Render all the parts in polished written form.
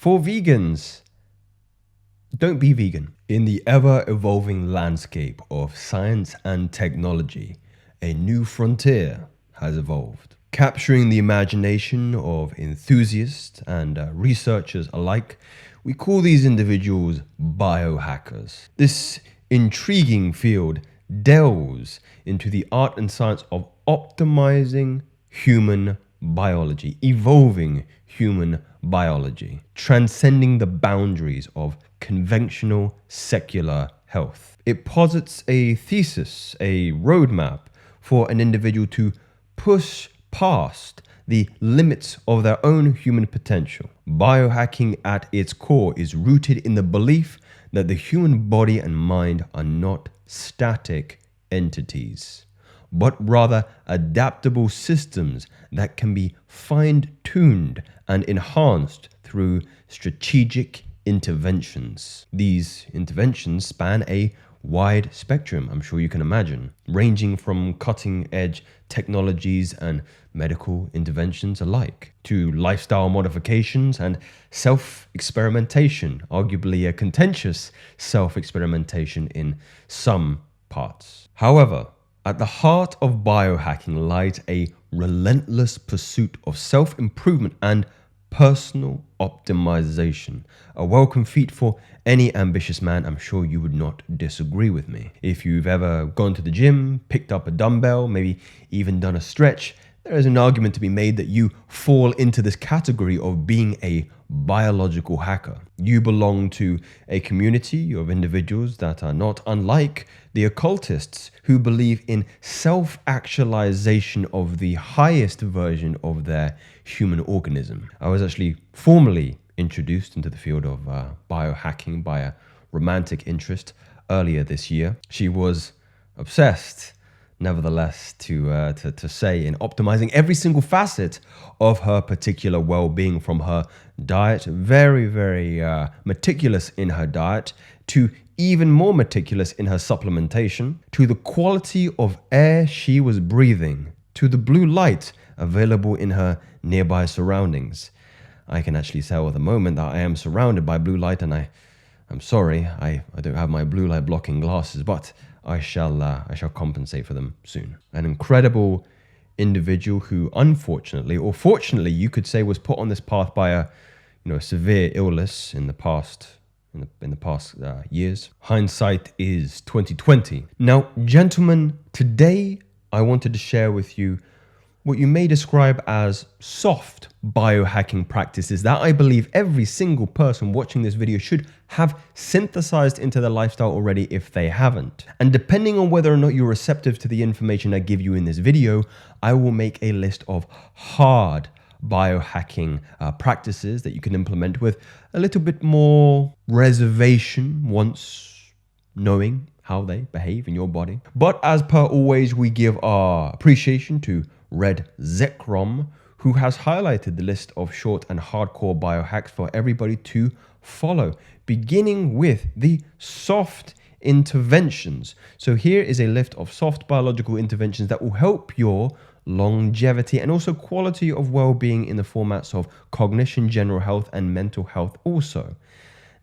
For vegans, don't be vegan. In the ever-evolving landscape of science and technology, a new frontier has evolved, capturing the imagination of enthusiasts and researchers alike. We call these individuals biohackers. This intriguing field delves into the art and science of optimizing human biology, evolving human biology, transcending the boundaries of conventional secular health. It posits a thesis, a roadmap for an individual to push past the limits of their own human potential. Biohacking at its core is rooted in the belief that the human body and mind are not static entities, but rather adaptable systems that can be fine-tuned and enhanced through strategic interventions. These interventions span a wide spectrum, I'm sure you can imagine, ranging from cutting-edge technologies and medical interventions alike to lifestyle modifications and self-experimentation, arguably a contentious self-experimentation in some parts. However, at the heart of biohacking lies a relentless pursuit of self-improvement and personal optimization, a welcome feat for any ambitious man. I'm sure you would not disagree with me. If you've ever gone to the gym, picked up a dumbbell, maybe even done a stretch, there is an argument to be made that you fall into this category of being a biological hacker. You belong to a community of individuals that are not unlike the occultists who believe in self-actualization of the highest version of their human organism. I was actually formally introduced into the field of biohacking by a romantic interest earlier this year. She was obsessed, nevertheless, to say, in optimizing every single facet of her particular well-being, from her diet, very, very meticulous in her diet, to even more meticulous in her supplementation, to the quality of air she was breathing, to the blue light available in her nearby surroundings. I can actually tell at the moment that I am surrounded by blue light, and I'm sorry, I don't have my blue light blocking glasses, but I shall compensate for them soon. An incredible individual who, unfortunately, or fortunately, you could say, was put on this path by a severe illness in the past years. Hindsight is 2020. Now, gentlemen, today I wanted to share with you what you may describe as soft biohacking practices that I believe every single person watching this video should have synthesized into their lifestyle already if they haven't. And depending on whether or not you're receptive to the information I give you in this video, I will make a list of hard biohacking practices that you can implement with a little bit more reservation once knowing how they behave in your body. But as per always, we give our appreciation to Rediscover, who has highlighted the list of short and hardcore biohacks for everybody to follow, beginning with the soft interventions. So here is a list of soft biological interventions that will help your longevity and also quality of well-being in the formats of cognition, general health, and mental health also.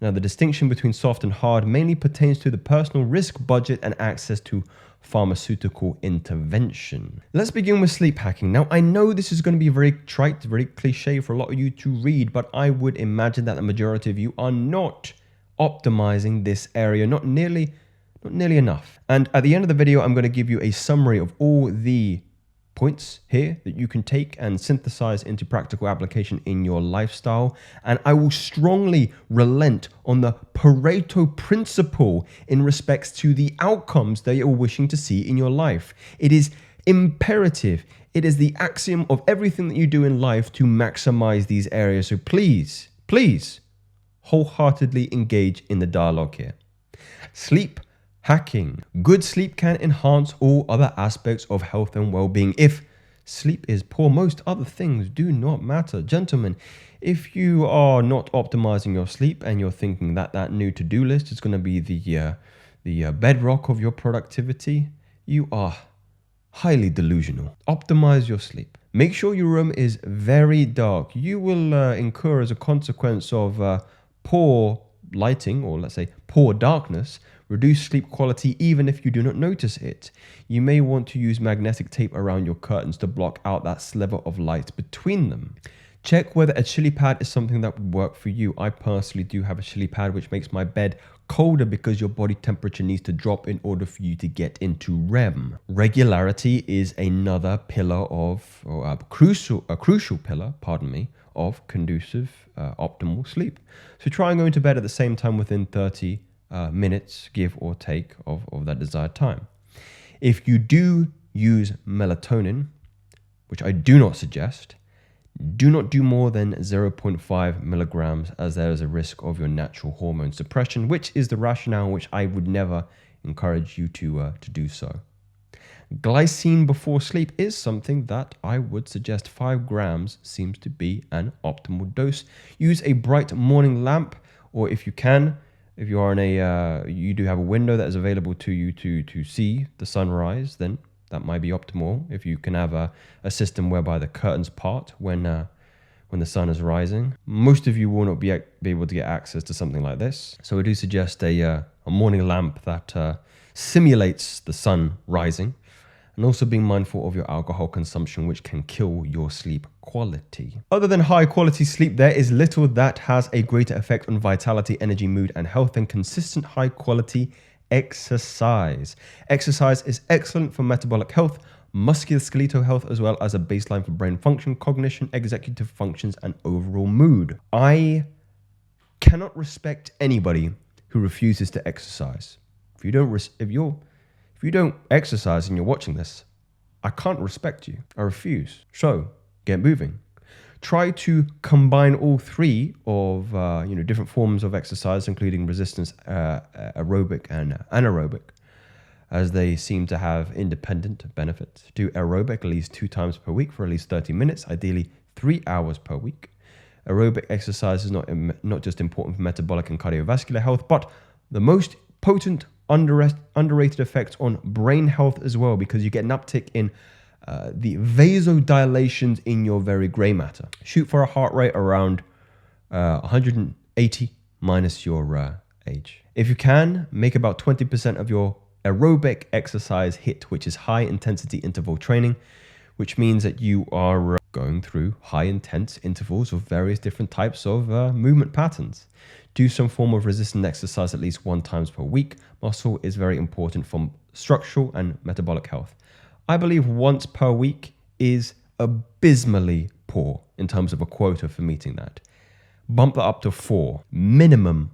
Now, the distinction between soft and hard mainly pertains to the personal risk budget and access to pharmaceutical intervention. Let's begin with sleep hacking. Now, I know this is going to be very trite, very cliche for a lot of you to read, but I would imagine that the majority of you are not optimizing this area, not nearly enough. And at the end of the video, I'm going to give you a summary of all the points here that you can take and synthesize into practical application in your lifestyle. And I will strongly relent on the Pareto principle in respects to the outcomes that you're wishing to see in your life. It is imperative. It is the axiom of everything that you do in life to maximize these areas. So please, wholeheartedly engage in the dialogue here. Sleep hacking. Good sleep can enhance all other aspects of health and well-being. If sleep is poor, most other things do not matter. Gentlemen, if you are not optimizing your sleep and you're thinking that new to-do list is going to be the bedrock of your productivity, you are highly delusional. Optimize your sleep. Make sure your room is very dark. You will incur, as a consequence of poor lighting, or let's say poor darkness, reduced sleep quality even if you do not notice it. You may want to use magnetic tape around your curtains to block out that sliver of light between them. Check whether a chili pad is something that would work for you. I personally do have a chili pad, which makes my bed colder because your body temperature needs to drop in order for you to get into REM. Regularity is another pillar or a crucial pillar, of conducive, optimal sleep. So try and go into bed at the same time within 30 minutes, give or take, of that desired time. If you do use melatonin, which I do not suggest, do not do more than 0.5 milligrams, as there is a risk of your natural hormone suppression, which is the rationale which I would never encourage you to do so. Glycine before sleep is something that I would suggest. 5 grams seems to be an optimal dose. Use a bright morning lamp, or if you can, if you are in you do have a window that is available to you to see the sunrise, then that might be optimal. If you can have a system whereby the curtains part when the sun is rising. Most of you will not be able to get access to something like this. So I do suggest a morning lamp that simulates the sun rising, and also being mindful of your alcohol consumption, which can kill your sleep quality. Other than high quality sleep, there is little that has a greater effect on vitality, energy, mood, and health than consistent high quality exercise. Exercise is excellent for metabolic health, musculoskeletal health, as well as a baseline for brain function, cognition, executive functions, and overall mood. I cannot respect anybody who refuses to exercise. If you don't exercise and you're watching this, I can't respect you. I refuse. So get moving. Try to combine all three of different forms of exercise, including resistance, aerobic, and anaerobic, as they seem to have independent benefits. Do aerobic at least 2 times per week for at least 30 minutes, ideally 3 hours per week. Aerobic exercise is not just important for metabolic and cardiovascular health, but the most potent underrated effects on brain health as well, because you get an uptick in the vasodilations in your very gray matter. Shoot for a heart rate around 180 minus your age. If you can, make about 20% of your aerobic exercise hit, which is high intensity interval training, which means that you are going through high intense intervals of various different types of movement patterns. Do some form of resistance exercise at least 1 time per week. Muscle is very important for structural and metabolic health. I believe once per week is abysmally poor in terms of a quota for meeting that. Bump that up to 4, minimum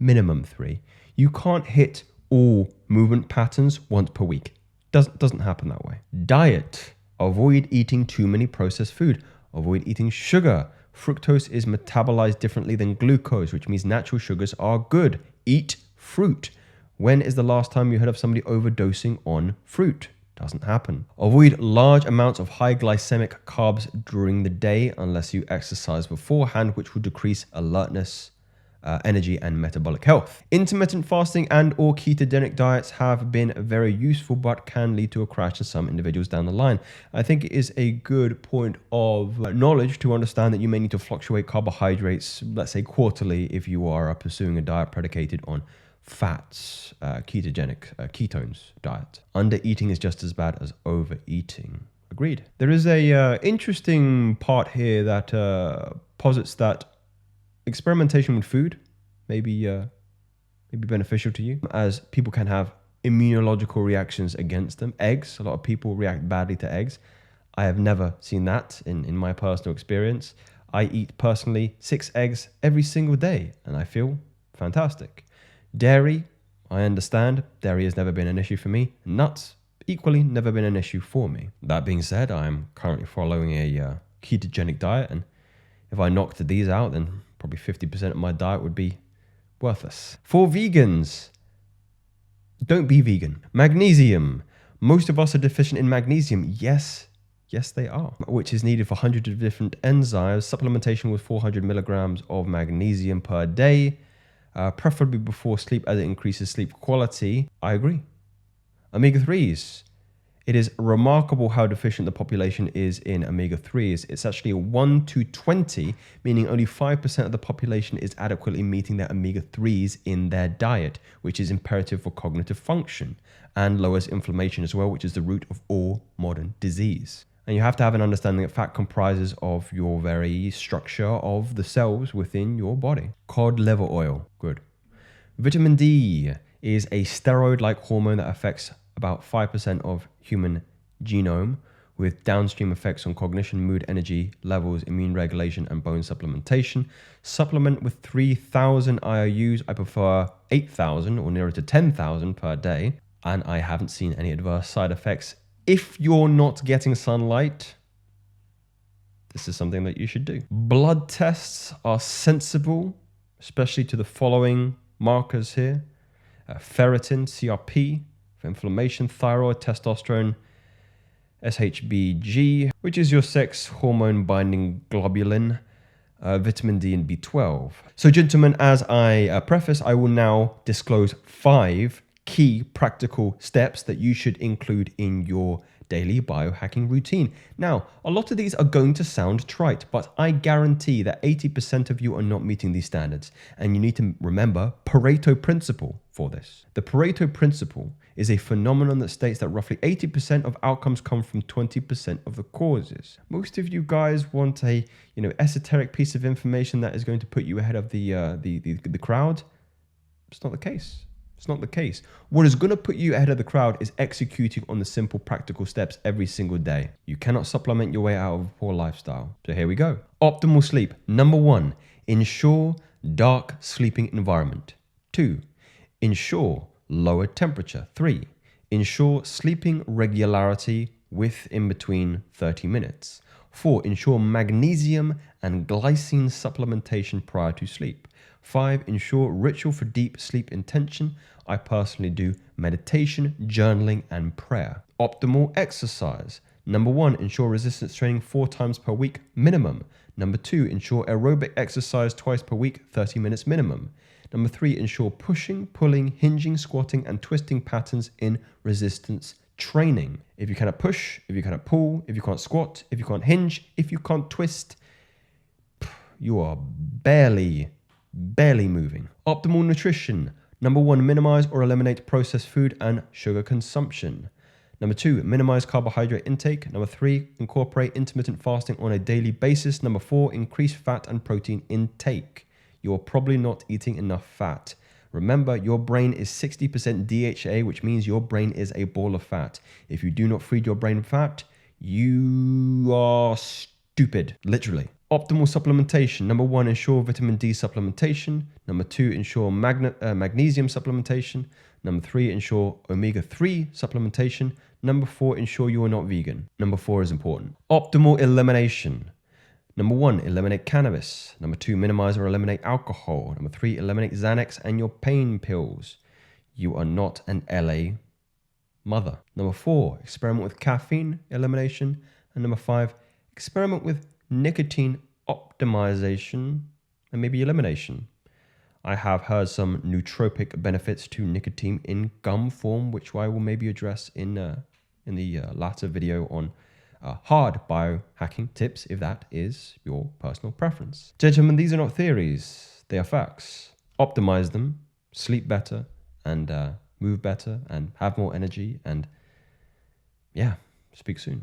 3. You can't hit all movement patterns once per week. Doesn't happen that way. Diet. Avoid eating too many processed food. Avoid eating sugar. Fructose is metabolized differently than glucose, which means natural sugars are good. Eat fruit. When is the last time you heard of somebody overdosing on fruit? Doesn't happen. Avoid large amounts of high glycemic carbs during the day unless you exercise beforehand, which will decrease alertness, energy, and metabolic health. Intermittent fasting and or ketogenic diets have been very useful, but can lead to a crash in some individuals down the line. I think it is a good point of knowledge to understand that you may need to fluctuate carbohydrates, let's say quarterly, if you are pursuing a diet predicated on fats, ketones diet. Undereating is just as bad as overeating. Agreed. There is a interesting part here that posits that experimentation with food may be beneficial to you, as people can have immunological reactions against them. Eggs, a lot of people react badly to eggs. I have never seen that in my personal experience. I eat personally 6 eggs every single day and I feel fantastic. Dairy, I understand. Dairy has never been an issue for me. Nuts, equally never been an issue for me. That being said, I am currently following a ketogenic diet, and if I knocked these out, then probably 50% of my diet would be worthless. For vegans, don't be vegan. Magnesium. Most of us are deficient in magnesium. Yes, they are. Which is needed for hundreds of different enzymes. Supplementation with 400 milligrams of magnesium per day, preferably before sleep, as it increases sleep quality. I agree. Omega-3s. It is remarkable how deficient the population is in omega-3s. It's actually 1 to 20, meaning only 5% of the population is adequately meeting their omega-3s in their diet, which is imperative for cognitive function and lowers inflammation as well, which is the root of all modern disease. And you have to have an understanding that fat comprises of your very structure of the cells within your body. Cod liver oil, good. Vitamin D is a steroid-like hormone that affects about 5% of human genome, with downstream effects on cognition, mood, energy levels, immune regulation, and bone supplementation. Supplement with 3,000 IOUs. I prefer 8,000 or nearer to 10,000 per day, and I haven't seen any adverse side effects. If you're not getting sunlight, this is something that you should do. Blood tests are sensible, especially to the following markers here. Ferritin, CRP, for inflammation, thyroid, testosterone, SHBG, which is your sex hormone binding globulin, vitamin D and B12. So gentlemen, as I preface, I will now disclose 5 key practical steps that you should include in your daily biohacking routine. Now, a lot of these are going to sound trite, but I guarantee that 80% of you are not meeting these standards. And you need to remember Pareto principle for this. The Pareto principle is a phenomenon that states that roughly 80% of outcomes come from 20% of the causes. Most of you guys want a, esoteric piece of information that is going to put you ahead of the crowd. It's not the case. It's not the case. What is going to put you ahead of the crowd is executing on the simple practical steps every single day. You cannot supplement your way out of a poor lifestyle. So here we go. Optimal sleep. Number 1, ensure dark sleeping environment. 2, ensure lower temperature. 3, ensure sleeping regularity with in between 30 minutes. 4, ensure magnesium and glycine supplementation prior to sleep. 5, ensure ritual for deep sleep intention. I personally do meditation, journaling, and prayer. Optimal exercise. Number 1, ensure resistance training 4 times per week minimum. Number 2, ensure aerobic exercise twice per week, 30 minutes minimum. Number 3, ensure pushing, pulling, hinging, squatting, and twisting patterns in resistance training. If you cannot push, if you cannot pull, if you can't squat, if you can't hinge, if you can't twist, you are barely moving. Optimal nutrition. Number 1, minimize or eliminate processed food and sugar consumption. Number 2, minimize carbohydrate intake. Number 3, incorporate intermittent fasting on a daily basis. Number 4, increase fat and protein intake. You're probably not eating enough fat. Remember, your brain is 60% DHA, which means your brain is a ball of fat. If you do not feed your brain fat, you are stupid, literally. Optimal supplementation. Number 1, ensure vitamin D supplementation. Number 2, ensure magnesium supplementation. Number 3, ensure omega-3 supplementation. Number 4, ensure you are not vegan. Number 4 is important. Optimal elimination. Number 1, eliminate cannabis. Number 2, minimize or eliminate alcohol. Number 3, eliminate Xanax and your pain pills. You are not an LA mother. Number 4, experiment with caffeine elimination. And number 5, experiment with nicotine optimization and maybe elimination. I have heard some nootropic benefits to nicotine in gum form, which I will maybe address in the latter video on hard biohacking tips, if that is your personal preference. Gentlemen, these are not theories, they are facts. Optimize them, sleep better, and move better, and have more energy, and speak soon.